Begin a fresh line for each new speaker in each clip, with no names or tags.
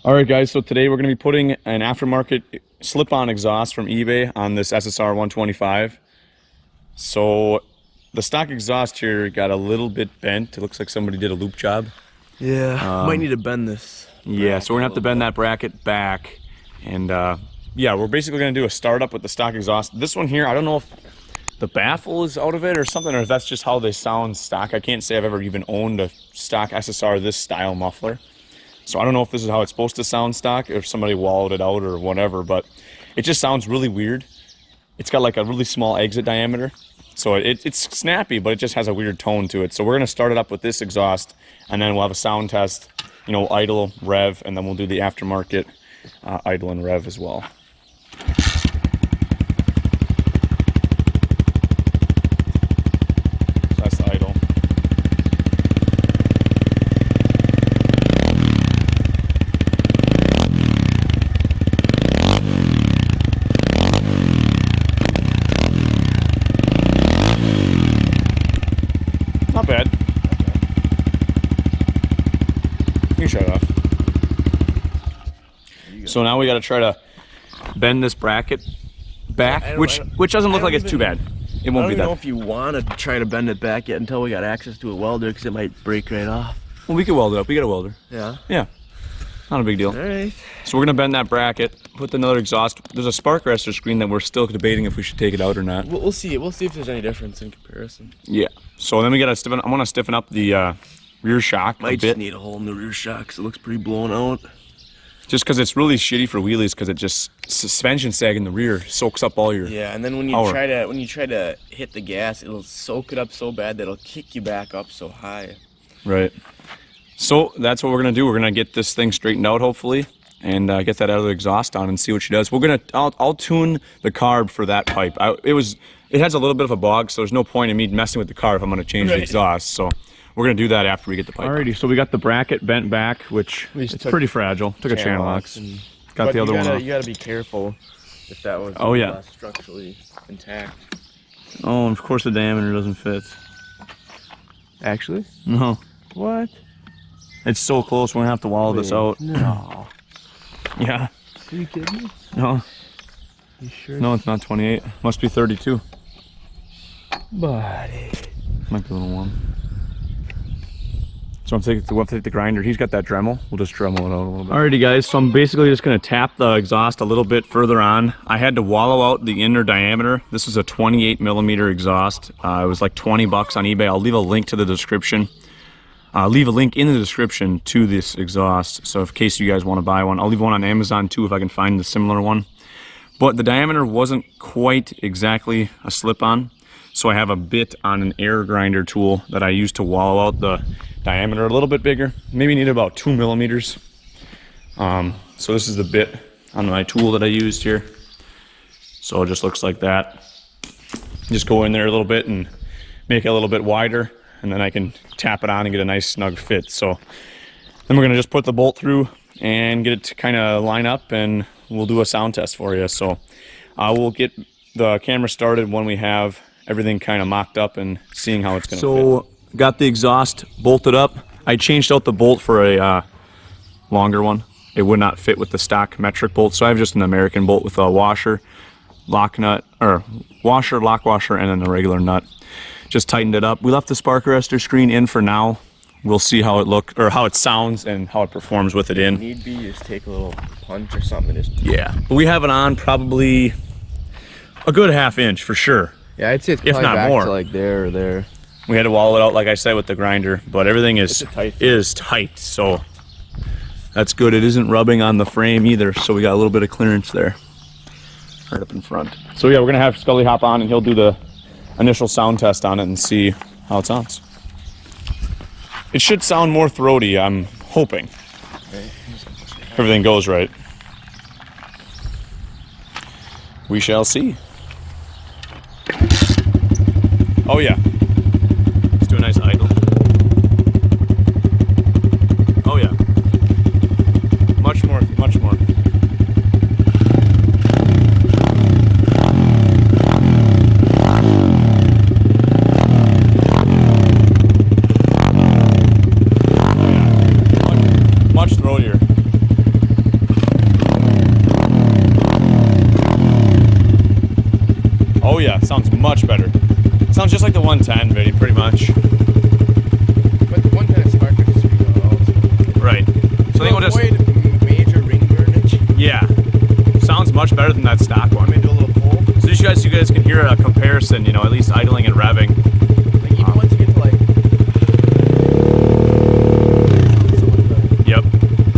All right, guys, so today we're going to be putting an aftermarket slip-on exhaust from eBay on this SSR 125. So the stock exhaust here got a little bit bent. It looks like somebody did a loop job.
Yeah, might need to bend this.
Yeah, so we're going to have to bend that bracket back. And yeah, we're basically going to do a startup with the stock exhaust. This one here, I don't know if the baffle is out of it or something, or if that's just how they sound stock. I can't say I've ever even owned a stock SSR this style muffler. So I don't know if this is how it's supposed to sound stock, or if somebody walled it out or whatever, but it just sounds really weird. It's got like a really small exit diameter. So it's snappy, but it just has a weird tone to it. So we're gonna start it up with this exhaust, and then we'll have a sound test, you know, idle, rev, and then we'll do the aftermarket idle and rev as well. So that's the idle. Not bad. You can shut it off. So now we got to try to bend this bracket back, which doesn't look like it's too bad. It won't be that.
I don't know if you want to try to bend it back yet until we got access to a welder, because it might break right off.
Well, we can weld it up. We got a welder.
Yeah.
Yeah. Not a big deal.
All right.
So we're gonna bend that bracket, put another exhaust. There's a spark arrestor screen that we're still debating if we should take it out or not.
We'll see. We'll see if there's any difference in comparison.
Yeah. So then we gotta stiffen. I want to stiffen up the rear shock
Might
a
just
bit.
need a hole in the rear shock because it looks pretty blown out.
Just because it's really shitty for wheelies, because it just suspension sag in the rear soaks up all your.
Yeah, and then when you
power.
try to hit the gas, it'll soak it up so bad that it'll kick you back up so high.
Right. So that's what we're gonna do. We're gonna get this thing straightened out, hopefully, and get that other exhaust on and see what she does. We're gonna. I'll tune the carb for that pipe. It has a little bit of a bog, so there's no point in me messing with the carb if I'm gonna change the exhaust. So we're gonna do that after we get the pipe. Alrighty, so we got the bracket bent back, which is pretty fragile. Took a channel box. Got the other one off.
You gotta be careful if that was structurally intact.
Oh, and of course the diameter doesn't fit.
Actually?
No.
What?
It's so close, we're gonna have to wallow this out.
No.
Yeah.
Are you kidding me?
No.
You sure?
No, it's not 28. Must be 32.
Buddy.
Might be a little warm. So we'll have to take the grinder. He's got that Dremel. We'll just Dremel it out a little bit. Alrighty guys, so I'm basically just gonna tap the exhaust a little bit further on. I had to wallow out the inner diameter. This is a 28mm exhaust. It was like 20 bucks on eBay. I'll leave a link to the description. Leave a link in the description to this exhaust, so in case you guys want to buy one. I'll leave one on Amazon too if I can find the similar one. But the diameter wasn't quite exactly a slip-on, so I have a bit on an air grinder tool that I use to wallow out the diameter a little bit bigger. Maybe need about 2mm. So this is the bit on my tool that I used here. So it just looks like that. Just go in there a little bit and make it a little bit wider, and then I can tap it on and get a nice snug fit. So then we're gonna just put the bolt through and get it to kind of line up, and we'll do a sound test for you. So we'll get the camera started when we have everything kind of mocked up and seeing how it's gonna fit. So got the exhaust bolted up. I changed out the bolt for a longer one. It would not fit with the stock metric bolt, so I have just an American bolt with a washer, lock nut, or washer, lock washer, and then a regular nut. Just tightened it up. We left the spark arrestor screen in for now. We'll see how it looks, or how it sounds and how it performs with it in.
If need be, just take a little punch or something.
Yeah, but we have it on probably a good ½ inch for sure.
Yeah, I'd say it's
if not
back
more.
To like there or there.
We had to wallow it out, like I said, with the grinder, but everything is tight, so that's good. It isn't rubbing on the frame either, so we got a little bit of clearance there, right up in front. So yeah, we're gonna have Scully hop on and he'll do the initial sound test on it and see how it sounds. It should sound more throaty, I'm hoping. Everything goes right. We shall see. Oh yeah. Let's do a nice idle. Oh yeah. Much more, much more. Much throatier. sounds much better. It sounds just like the 110, Vinny, pretty much.
But the 110 is hard to distribute out.
Right. So I think we'll just
avoid major ring burnage.
yeah. Sounds much better than that stock one.
Let me do a little pull.
So you guys can hear a comparison, you know, at least idling and revving.
Like even once you get to like.
Yep.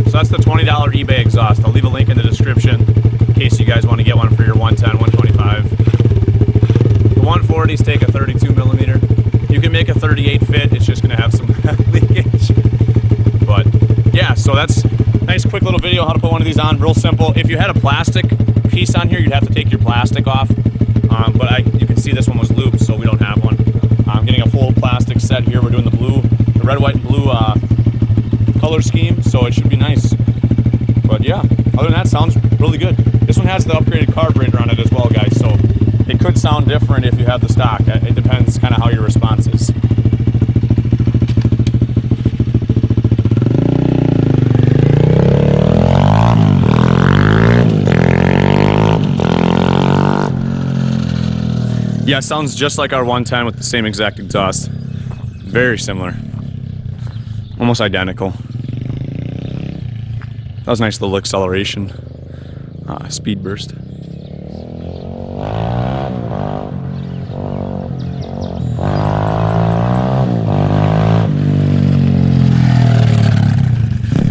So that's the $20 eBay exhaust. I'll leave a link in the description in case you guys want to get one for your 110, 125. The 140s take a 32 millimeter. You can make a 38 fit. It's just going to have some leakage. But yeah, so that's a nice quick little video how to put one of these on. Real simple. If you had a plastic piece on here, you'd have to take your plastic off. But you can see this one was looped, so we don't have one. I'm getting a full plastic set here. We're doing the red, white, and blue color scheme, so it should be nice. But yeah, other than that, sounds really good. This one has the upgraded carburetor on it as well, guys, so it could sound different if you have the stock. It depends kind of how your response is. Yeah, sounds just like our 110 with the same exact exhaust. Very similar. Almost identical. That was a nice little acceleration. Speed burst.